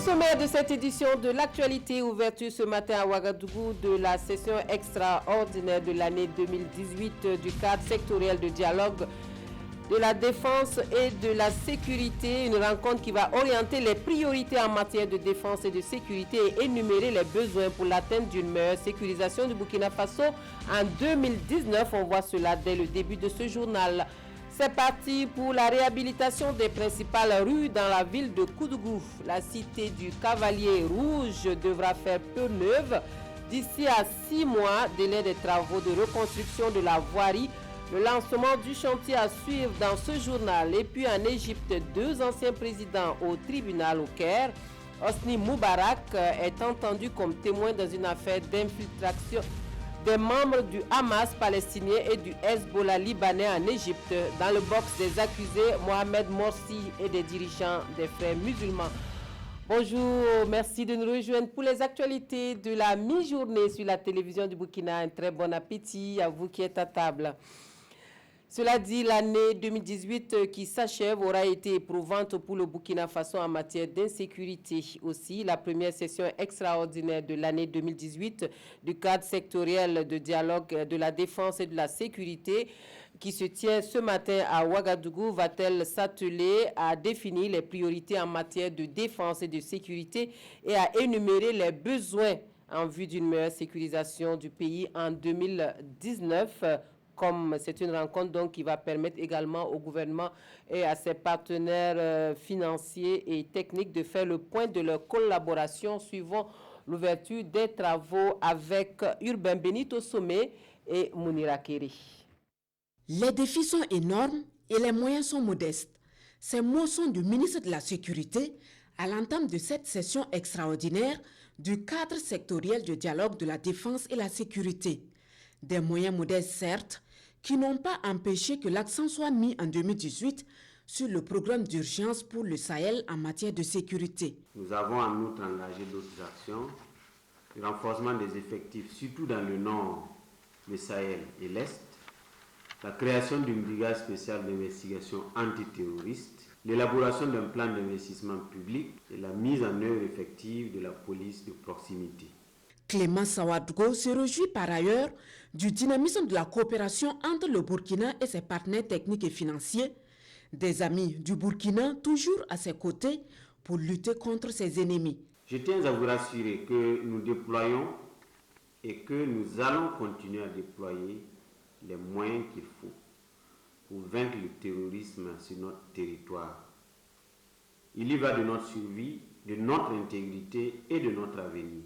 sommaire de cette édition de l'actualité, ouverture ce matin à Ouagadougou de la session extraordinaire de l'année 2018 du cadre sectoriel de dialogue de la défense et de la sécurité. Une rencontre qui va orienter les priorités en matière de défense et de sécurité et énumérer les besoins pour l'atteinte d'une meilleure sécurisation du Burkina Faso en 2019. On voit cela dès le début de ce journal. C'est parti pour la réhabilitation des principales rues dans la ville de Koudougou. La cité du Cavalier Rouge devra faire peu neuve d'ici à 6 mois, délai des travaux de reconstruction de la voirie. Le lancement du chantier à suivre dans ce journal. Et puis en Égypte, 2 anciens présidents au tribunal au Caire. Hosni Moubarak est entendu comme témoin dans une affaire d'infiltration des membres du Hamas palestinien et du Hezbollah libanais en Égypte. Dans le box des accusés, Mohamed Morsi et des dirigeants des frères musulmans. Bonjour, merci de nous rejoindre pour les actualités de la mi-journée sur la télévision du Burkina. Un très bon appétit à vous qui êtes à table. Cela dit, l'année 2018 qui s'achève aura été éprouvante pour le Burkina Faso en matière d'insécurité. Aussi, la première session extraordinaire de l'année 2018 du cadre sectoriel de dialogue de la défense et de la sécurité qui se tient ce matin à Ouagadougou va-t-elle s'atteler à définir les priorités en matière de défense et de sécurité et à énumérer les besoins en vue d'une meilleure sécurisation du pays en 2019. Comme c'est une rencontre donc qui va permettre également au gouvernement et à ses partenaires financiers et techniques de faire le point de leur collaboration suivant l'ouverture des travaux avec Urbain Benito Sommet et Mounira Keri. Les défis sont énormes et les moyens sont modestes. Ces mots sont du ministre de la Sécurité à l'entame de cette session extraordinaire du cadre sectoriel de dialogue de la défense et la sécurité. Des moyens modestes, certes, qui n'ont pas empêché que l'accent soit mis en 2018 sur le programme d'urgence pour le Sahel en matière de sécurité. Nous avons en outre engagé d'autres actions, le renforcement des effectifs, surtout dans le nord, le Sahel et l'Est, la création d'une brigade spéciale d'investigation antiterroriste, l'élaboration d'un plan d'investissement public et la mise en œuvre effective de la police de proximité. Clément Sawadgo se réjouit par ailleurs du dynamisme de la coopération entre le Burkina et ses partenaires techniques et financiers, des amis du Burkina toujours à ses côtés pour lutter contre ses ennemis. Je tiens à vous rassurer que nous déployons et que nous allons continuer à déployer les moyens qu'il faut pour vaincre le terrorisme sur notre territoire. Il y va de notre survie, de notre intégrité et de notre avenir.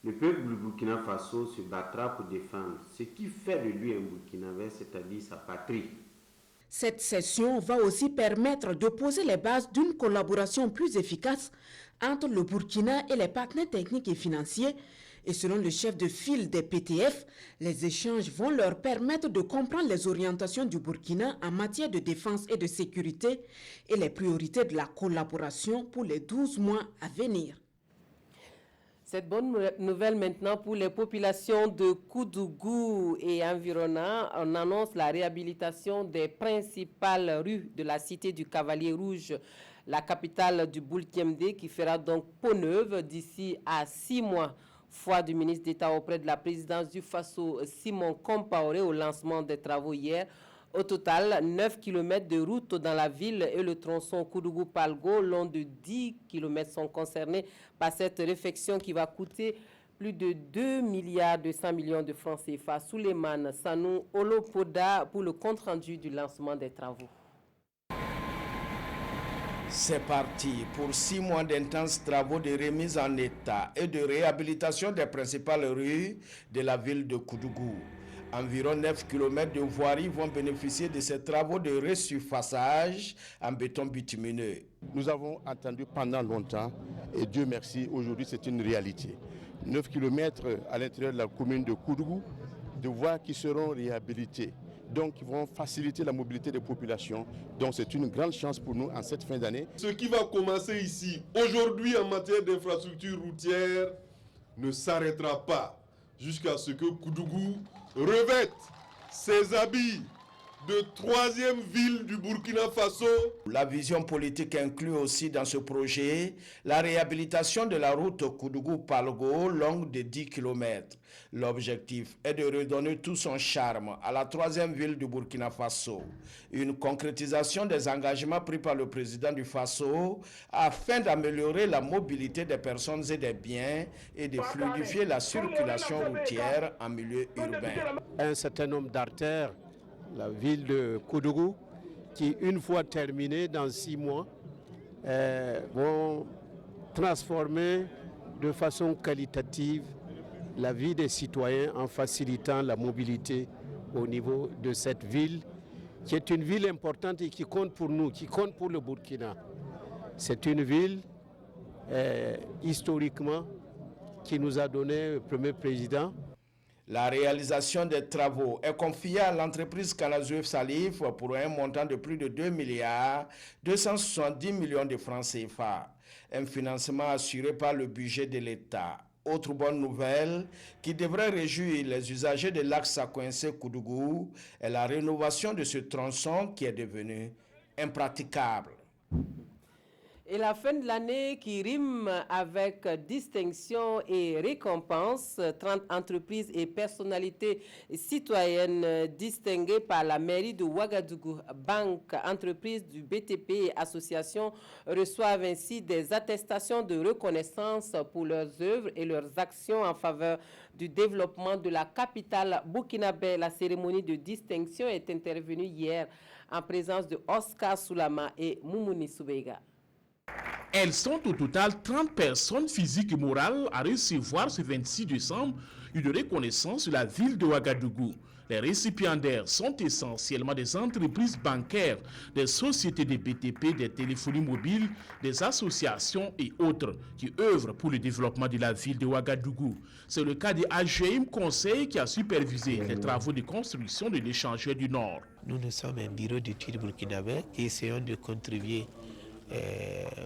Le peuple du Burkina Faso se battra pour défendre ce qui fait de lui un Burkinabé, c'est-à-dire sa patrie. Cette session va aussi permettre de poser les bases d'une collaboration plus efficace entre le Burkina et les partenaires techniques et financiers. Et selon le chef de file des PTF, les échanges vont leur permettre de comprendre les orientations du Burkina en matière de défense et de sécurité et les priorités de la collaboration pour les 12 mois à venir. Cette bonne nouvelle maintenant pour les populations de Koudougou et environnants. On annonce la réhabilitation des principales rues de la cité du Cavalier Rouge, la capitale du Boulkiemdé, qui fera donc peau neuve d'ici à 6 mois. Foi du ministre d'État auprès de la présidence du Faso, Simon Compaoré, au lancement des travaux hier. Au total, 9 km de route dans la ville et le tronçon Koudougou-Palgo, long de 10 km, sont concernés par cette réfection qui va coûter plus de 2 milliards 200 millions de francs CFA. Souleymane Sanou Olopoda pour le compte-rendu du lancement des travaux. C'est parti pour 6 mois d'intenses travaux de remise en état et de réhabilitation des principales rues de la ville de Koudougou. Environ 9 km de voiries vont bénéficier de ces travaux de resurfaçage en béton bitumineux. Nous avons attendu pendant longtemps et Dieu merci, aujourd'hui c'est une réalité. 9 km à l'intérieur de la commune de Koudougou, de voies qui seront réhabilitées, donc qui vont faciliter la mobilité des populations. Donc c'est une grande chance pour nous en cette fin d'année. Ce qui va commencer ici, aujourd'hui en matière d'infrastructures routières, ne s'arrêtera pas jusqu'à ce que Koudougou revête ses habits de troisième ville du Burkina Faso. La vision politique inclut aussi dans ce projet la réhabilitation de la route Koudougou-Palgo, longue de 10 km. L'objectif est de redonner tout son charme à la troisième ville du Burkina Faso. Une concrétisation des engagements pris par le président du Faso afin d'améliorer la mobilité des personnes et des biens et de fluidifier la circulation routière en milieu urbain. Un certain nombre d'artères, la ville de Koudougou, qui une fois terminée dans 6 mois, vont transformer de façon qualitative la vie des citoyens en facilitant la mobilité au niveau de cette ville, qui est une ville importante et qui compte pour nous, qui compte pour le Burkina. C'est une ville, historiquement, qui nous a donné le premier président. La réalisation des travaux est confiée à l'entreprise Canazouef Salif pour un montant de plus de 2 milliards 270 millions de francs CFA. Un financement assuré par le budget de l'État. Autre bonne nouvelle qui devrait réjouir les usagers de l'axe Sakoinse-Koudougou est la rénovation de ce tronçon qui est devenu impraticable. Et la fin de l'année qui rime avec distinction et récompense, 30 entreprises et personnalités citoyennes distinguées par la mairie de Ouagadougou, banques, entreprises du BTP et associations reçoivent ainsi des attestations de reconnaissance pour leurs œuvres et leurs actions en faveur du développement de la capitale burkinabé. La cérémonie de distinction est intervenue hier en présence de Oscar Soulama et Moumouni Soubega. Elles sont au total 30 personnes physiques et morales à recevoir ce 26 décembre une reconnaissance de la ville de Ouagadougou. Les récipiendaires sont essentiellement des entreprises bancaires, des sociétés de BTP, des téléphonies mobiles, des associations et autres qui œuvrent pour le développement de la ville de Ouagadougou. C'est le cas de AGM Conseil qui a supervisé les travaux de construction de l'échangeur du Nord. Nous sommes un bureau d'études burkinabé qui essayons de contribuer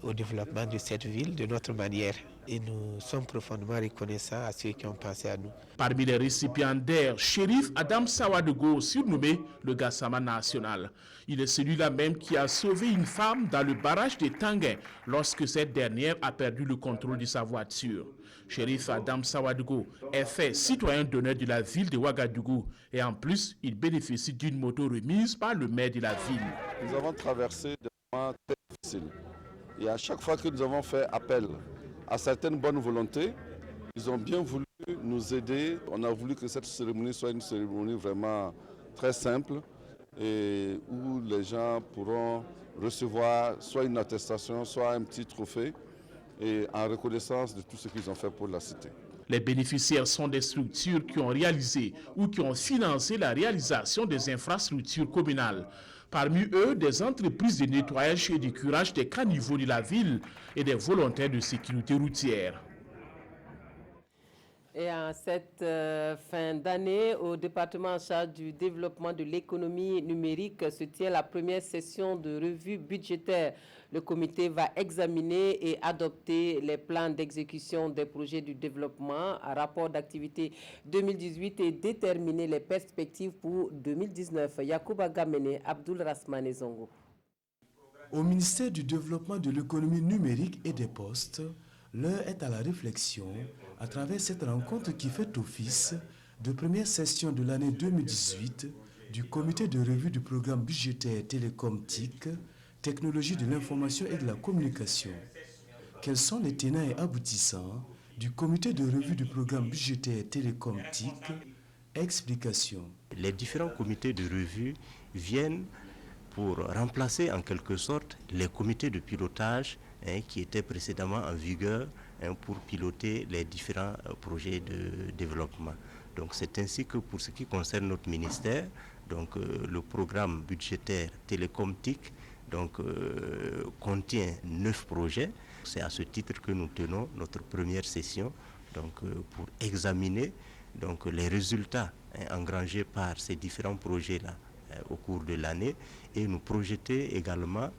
au développement de cette ville de notre manière. Et nous sommes profondément reconnaissants à ceux qui ont pensé à nous. Parmi les récipiendaires, Shérif Adam Sawadogo, surnommé le Gassama national. Il est celui-là même qui a sauvé une femme dans le barrage de Tanguin lorsque cette dernière a perdu le contrôle de sa voiture. Shérif Adam Sawadogo est fait citoyen d'honneur de la ville de Ouagadougou et en plus, il bénéficie d'une moto remise par le maire de la ville. Nous avons traversé des moments très difficiles et à chaque fois que nous avons fait appel à certaines bonnes volontés, ils ont bien voulu nous aider. On a voulu que cette cérémonie soit une cérémonie vraiment très simple et où les gens pourront recevoir soit une attestation, soit un petit trophée et en reconnaissance de tout ce qu'ils ont fait pour la cité. Les bénéficiaires sont des structures qui ont réalisé ou qui ont financé la réalisation des infrastructures communales. Parmi eux, des entreprises de nettoyage et de curage des caniveaux de la ville et des volontaires de sécurité routière. Et en cette fin d'année, au département en charge du développement de l'économie numérique se tient la première session de revue budgétaire. Le comité va examiner et adopter les plans d'exécution des projets du développement, un rapport d'activité 2018 et déterminer les perspectives pour 2019. Yacouba Gamene, Abdoul Rasmane Zongo. Au ministère du développement de l'économie numérique et des postes, l'heure est à la réflexion à travers cette rencontre qui fait office de première session de l'année 2018 du comité de revue du programme budgétaire Télécom TIC, technologie de l'information et de la communication. Quels sont les tenants et aboutissants du comité de revue du programme budgétaire Télécom TIC? Explication. Les différents comités de revue viennent pour remplacer en quelque sorte les comités de pilotage qui étaient précédemment en vigueur pour piloter les différents projets de développement. Donc c'est ainsi que pour ce qui concerne notre ministère, donc le programme budgétaire Télécom TIC contient 9 projets. C'est à ce titre que nous tenons notre première session pour examiner les résultats engrangés par ces différents projets-là au cours de l'année et nous projeter également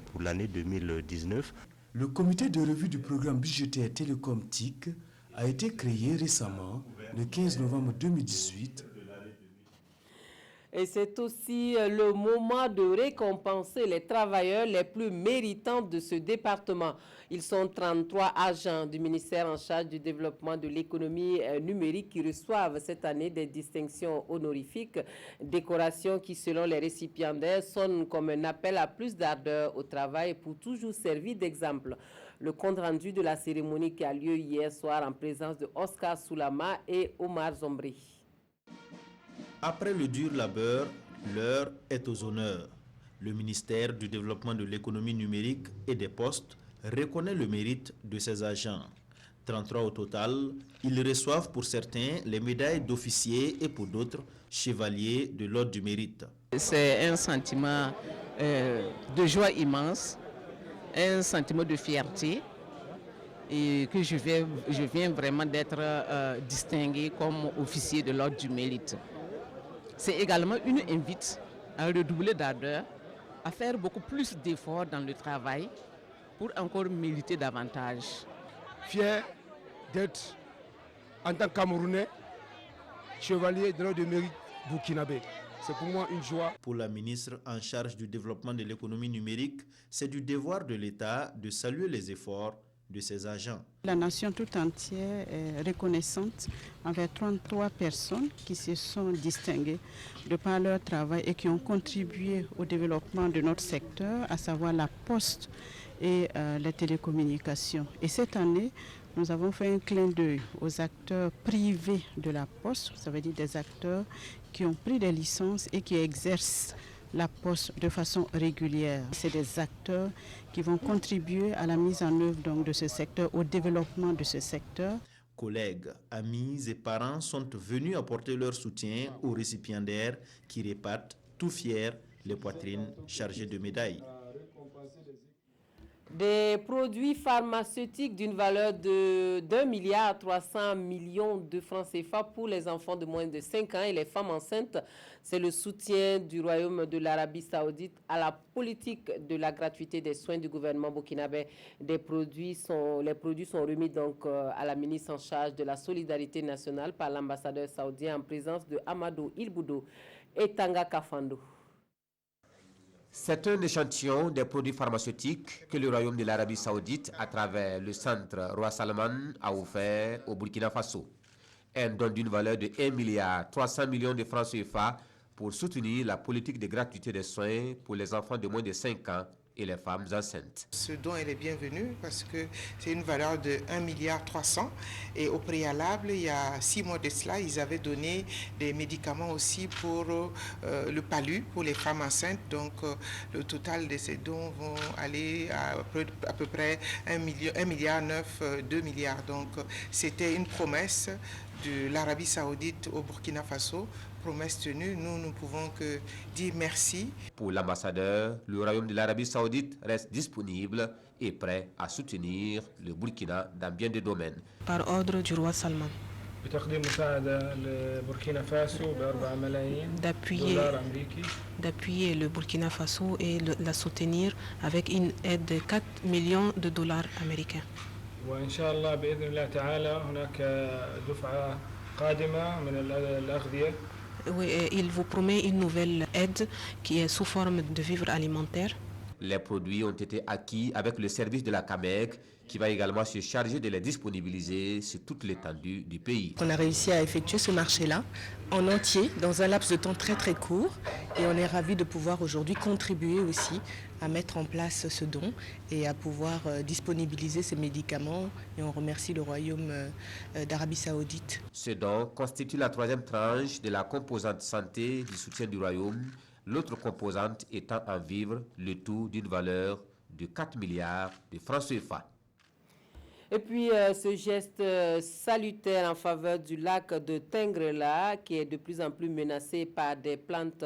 pour l'année 2019. Le comité de revue du programme budgétaire Télécom TIC a été créé récemment, le 15 novembre 2018. Et c'est aussi le moment de récompenser les travailleurs les plus méritants de ce département. Ils sont 33 agents du ministère en charge du développement de l'économie numérique qui reçoivent cette année des distinctions honorifiques, décorations qui, selon les récipiendaires, sonnent comme un appel à plus d'ardeur au travail pour toujours servir d'exemple. Le compte-rendu de la cérémonie qui a lieu hier soir en présence de Oscar Soulama et Omar Zombri. Après le dur labeur, l'heure est aux honneurs. Le ministère du Développement de l'économie numérique et des postes reconnaît le mérite de ses agents. 33 au total, ils reçoivent pour certains les médailles d'officier et pour d'autres, chevaliers de l'ordre du mérite. C'est un sentiment de joie immense, un sentiment de fierté et que je viens vraiment d'être distingué comme officier de l'ordre du mérite. C'est également une invite à redoubler d'ardeur, à faire beaucoup plus d'efforts dans le travail pour encore mériter davantage. Fier d'être, en tant que Camerounais, chevalier de l'ordre de mérite burkinabé. C'est pour moi une joie. Pour la ministre en charge du développement de l'économie numérique, c'est du devoir de l'État de saluer les efforts de ses agents. La nation tout entière est reconnaissante envers 33 personnes qui se sont distinguées de par leur travail et qui ont contribué au développement de notre secteur, à savoir la poste et les télécommunications. Et cette année, nous avons fait un clin d'œil aux acteurs privés de la poste, ça veut dire des acteurs qui ont pris des licences et qui exercent la poste de façon régulière. C'est des acteurs qui vont contribuer à la mise en œuvre donc, de ce secteur, au développement de ce secteur. Collègues, amis et parents sont venus apporter leur soutien aux récipiendaires qui répartent tout fiers les poitrines chargées de médailles. Des produits pharmaceutiques d'une valeur de 1,3 milliard de francs CFA pour les enfants de moins de 5 ans et les femmes enceintes. C'est le soutien du Royaume de l'Arabie Saoudite à la politique de la gratuité des soins du gouvernement burkinabé. Les produits sont remis donc à la ministre en charge de la solidarité nationale par l'ambassadeur saoudien en présence de Amadou Ilboudou et Tanga Kafando. C'est un échantillon des produits pharmaceutiques que le Royaume de l'Arabie Saoudite, à travers le centre Roi Salman, a offert au Burkina Faso. Un don d'une valeur de 1,3 milliard de francs CFA pour soutenir la politique de gratuité des soins pour les enfants de moins de 5 ans et les femmes enceintes. Ce don est bienvenu parce que c'est une valeur de 1,3 milliard et au préalable, il y a 6 mois de cela, ils avaient donné des médicaments aussi pour le palu, pour les femmes enceintes. Donc le total de ces dons vont aller à peu près 1,9 milliard, 2 milliards. Donc c'était une promesse de l'Arabie Saoudite au Burkina Faso. Promesse tenue, nous ne pouvons que dire merci. Pour l'ambassadeur, le Royaume de l'Arabie Saoudite reste disponible et prêt à soutenir le Burkina dans bien des domaines. Par ordre du roi Salman. D'appuyer le Burkina Faso et la soutenir avec une aide de 4 millions de dollars américains. Oui, il vous promet une nouvelle aide qui est sous forme de vivres alimentaires. Les produits ont été acquis avec le service de la CAMEC qui va également se charger de les disponibiliser sur toute l'étendue du pays. On a réussi à effectuer ce marché-là en entier dans un laps de temps très très court et on est ravis de pouvoir aujourd'hui contribuer aussi à mettre en place ce don et à pouvoir disponibiliser ces médicaments et on remercie le Royaume d'Arabie Saoudite. Ce don constitue la 3e tranche de la composante santé du soutien du Royaume, l'autre composante étant en vivre le tout d'une valeur de 4 milliards de francs CFA. Et puis ce geste salutaire en faveur du lac de Tengrela qui est de plus en plus menacé par des plantes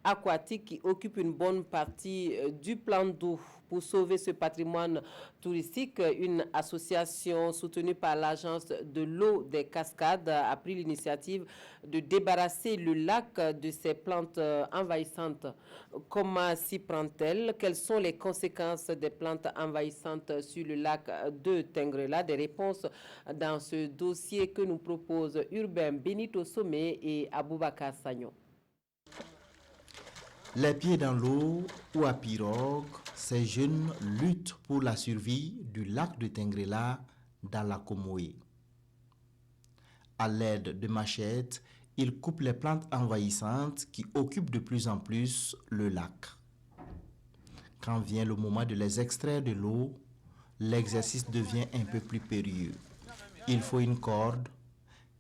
aquatiques qui occupent une bonne partie du plan d'eau. Pour sauver ce patrimoine touristique, une association soutenue par l'agence de l'eau des Cascades a pris l'initiative de débarrasser le lac de ces plantes envahissantes. Comment s'y prend-elle? Quelles sont les conséquences des plantes envahissantes sur le lac de Tengrela? Des réponses dans ce dossier que nous proposent Urbain Benito Sommet et Aboubakar Sagnon. Les pieds dans l'eau ou à pirogue, ces jeunes luttent pour la survie du lac de Tengrela dans la Comoé. À l'aide de machettes, ils coupent les plantes envahissantes qui occupent de plus en plus le lac. Quand vient le moment de les extraire de l'eau, l'exercice devient un peu plus périlleux. Il faut une corde,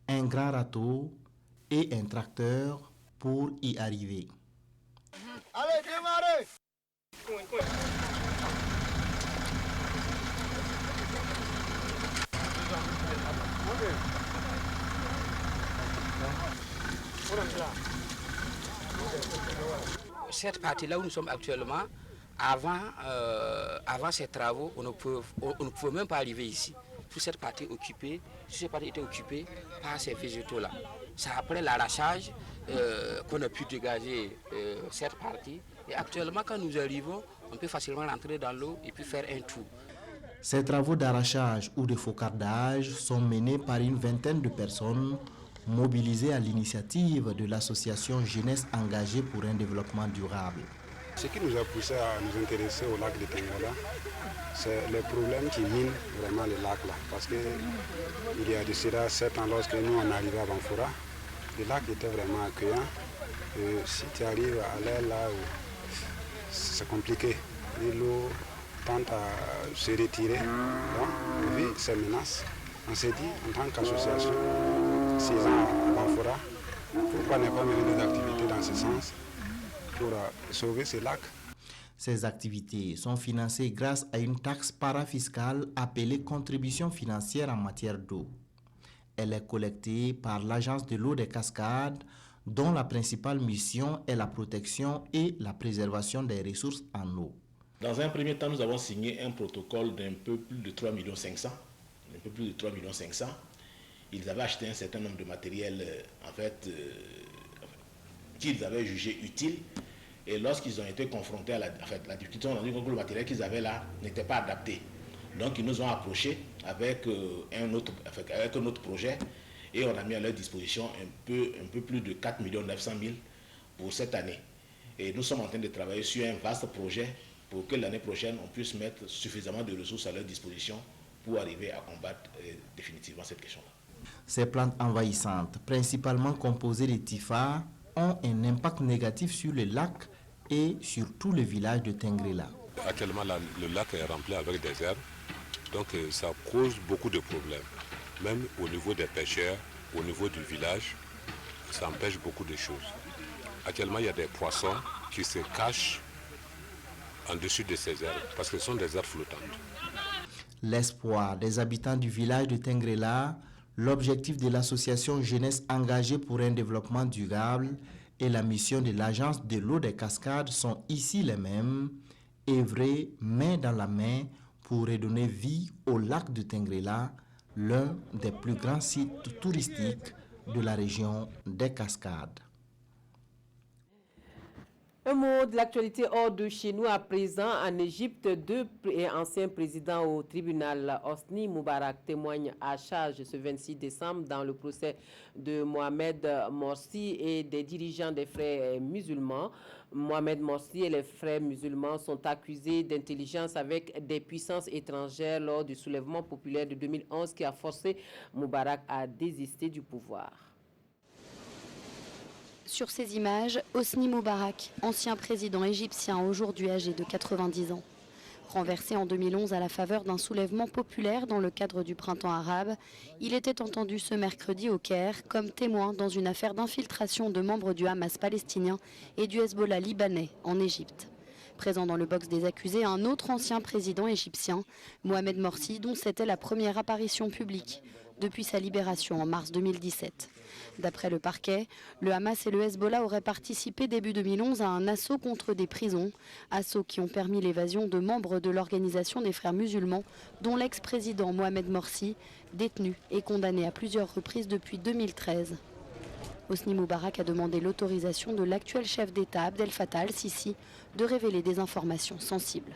un grand râteau et un tracteur pour y arriver. Allez, démarrez! Cette partie-là où nous sommes actuellement, avant ces travaux, on ne pouvait même pas arriver ici. Toute cette partie était occupée par ces végétaux-là. C'est après l'arrachage qu'on a pu dégager cette partie. Et actuellement, quand nous arrivons, on peut facilement rentrer dans l'eau et puis faire un tour. Ces travaux d'arrachage ou de faucardage sont menés par une vingtaine de personnes mobilisées à l'initiative de l'association Jeunesse engagée pour un développement durable. Ce qui nous a poussé à nous intéresser au lac de Tengrela, c'est les problèmes qui minent vraiment le lac là. Parce qu'il y a de cela 7 ans, lorsque nous on arrivait à Banfora, le lac était vraiment accueillant. Et si tu arrives à aller là, c'est compliqué. L'eau tente à se retirer. Donc, vu ces menaces, on s'est dit en tant qu'association, 6 ans à Banfora, pourquoi ne pas mener des activités dans ce sens pour sauver ces lacs. Ces activités sont financées grâce à une taxe parafiscale appelée contribution financière en matière d'eau. Elle est collectée par l'Agence de l'eau des Cascades, dont la principale mission est la protection et la préservation des ressources en eau. Dans un premier temps, nous avons signé un protocole d'un peu plus de 3,5 millions. Ils avaient acheté un certain nombre de matériel qu'ils avaient jugé utile. Et lorsqu'ils ont été confrontés à la difficulté, on a dit que le matériel qu'ils avaient là n'était pas adapté. Donc ils nous ont approchés avec un autre projet et on a mis à leur disposition un peu plus de 4 900 000 pour cette année. Et nous sommes en train de travailler sur un vaste projet pour que l'année prochaine on puisse mettre suffisamment de ressources à leur disposition pour arriver à combattre définitivement cette question-là. Ces plantes envahissantes, principalement composées de tifas, ont un impact négatif sur le lac et sur tout le village de Tengrela. Actuellement, le lac est rempli avec des herbes, donc ça cause beaucoup de problèmes. Même au niveau des pêcheurs, au niveau du village, ça empêche beaucoup de choses. Actuellement, il y a des poissons qui se cachent en dessus de ces herbes, parce que ce sont des herbes flottantes. L'espoir des habitants du village de Tengrela, l'objectif de l'association Jeunesse engagée pour un développement durable et la mission de l'Agence de l'eau des Cascades sont ici les mêmes, œuvrer main dans la main pour redonner vie au lac de Tengrela, l'un des plus grands sites touristiques de la région des Cascades. Un mot de l'actualité hors de chez nous à présent. En Égypte, 2 anciens présidents au tribunal, Hosni Moubarak, témoignent à charge ce 26 décembre dans le procès de Mohamed Morsi et des dirigeants des frères musulmans. Mohamed Morsi et les frères musulmans sont accusés d'intelligence avec des puissances étrangères lors du soulèvement populaire de 2011 qui a forcé Moubarak à désister du pouvoir. Sur ces images, Hosni Moubarak, ancien président égyptien aujourd'hui âgé de 90 ans. Renversé en 2011 à la faveur d'un soulèvement populaire dans le cadre du printemps arabe, il était entendu ce mercredi au Caire comme témoin dans une affaire d'infiltration de membres du Hamas palestinien et du Hezbollah libanais en Égypte. Présent dans le box des accusés, un autre ancien président égyptien, Mohamed Morsi, dont c'était la première apparition publique depuis sa libération en mars 2017. D'après le parquet, le Hamas et le Hezbollah auraient participé début 2011 à un assaut contre des prisons, assauts qui ont permis l'évasion de membres de l'organisation des frères musulmans, dont l'ex-président Mohamed Morsi, détenu et condamné à plusieurs reprises depuis 2013. Hosni Moubarak a demandé l'autorisation de l'actuel chef d'État Abdel Fattah al-Sisi de révéler des informations sensibles.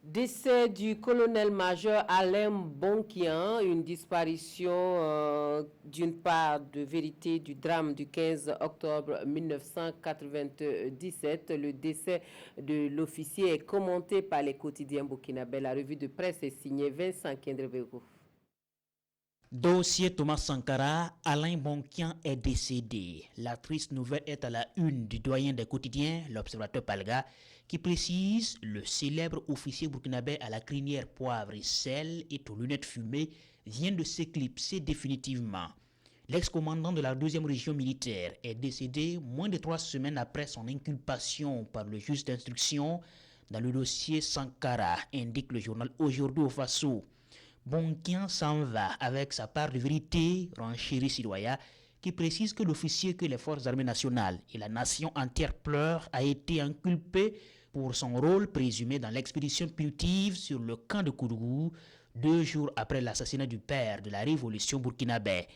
Décès du colonel-major Alain Bonkian, une disparition d'une part de vérité du drame du 15 octobre 1997. Le décès de l'officier est commenté par les quotidiens burkinabés. La revue de presse est signée Vincent Kendrevego. Dossier Thomas Sankara, Alain Bonkian est décédé. La triste nouvelle est à la une du doyen des quotidiens, l'Observateur Palga, qui précise le célèbre officier burkinabé à la crinière poivre et sel et aux lunettes fumées vient de s'éclipser définitivement. L'ex-commandant de la 2e région militaire est décédé moins de 3 semaines après son inculpation par le juge d'instruction dans le dossier Sankara, indique le journal Aujourd'hui au Faso. Bonkian s'en va avec sa part de vérité, renchérit Sidoya, qui précise que l'officier que les forces armées nationales et la nation entière pleurent a été inculpé pour son rôle présumé dans l'expédition punitive sur le camp de Koudougou, 2 jours après l'assassinat du père de la révolution burkinabé.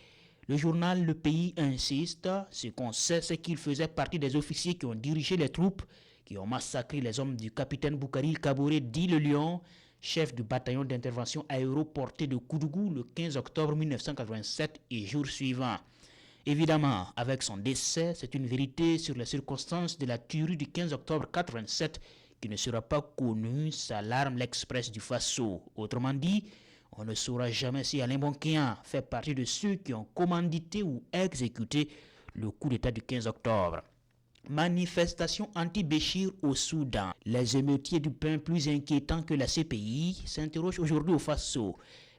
Le journal Le Pays insiste, ce qu'on sait c'est qu'il faisait partie des officiers qui ont dirigé les troupes, qui ont massacré les hommes du capitaine Boukari Kaboré dit le Lion, chef du bataillon d'intervention aéroporté de Koudougou le 15 octobre 1987 et jour suivant. Évidemment, avec son décès, c'est une vérité sur les circonstances de la tuerie du 15 octobre 1987 qui ne sera pas connue, s'alarme l'Express du Faso. Autrement dit, on ne saura jamais si Alain Bonkian fait partie de ceux qui ont commandité ou exécuté le coup d'État du 15 octobre. Manifestation anti-Béchir au Soudan. Les émeutiers du pain plus inquiétants que la CPI s'interrogent aujourd'hui au Faso.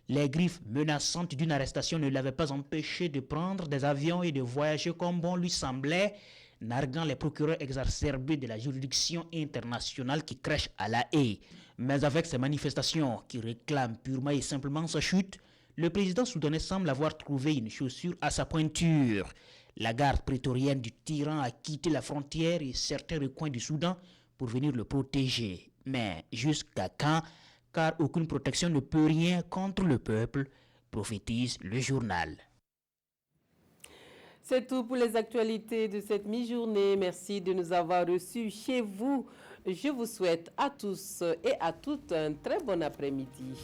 Les griffes menaçantes d'une arrestation ne l'avaient pas empêché de prendre des avions et de voyager comme bon lui semblait, narguant les procureurs exacerbés de la juridiction internationale qui crèche à La Haye. Mais avec ces manifestations qui réclament purement et simplement sa chute, le président soudanais semble avoir trouvé une chaussure à sa pointure. La garde prétorienne du tyran a quitté la frontière et certains recoins du Soudan pour venir le protéger. Mais jusqu'à quand? Car aucune protection ne peut rien contre le peuple, prophétise le journal. C'est tout pour les actualités de cette mi-journée. Merci de nous avoir reçus chez vous. Je vous souhaite à tous et à toutes un très bon après-midi.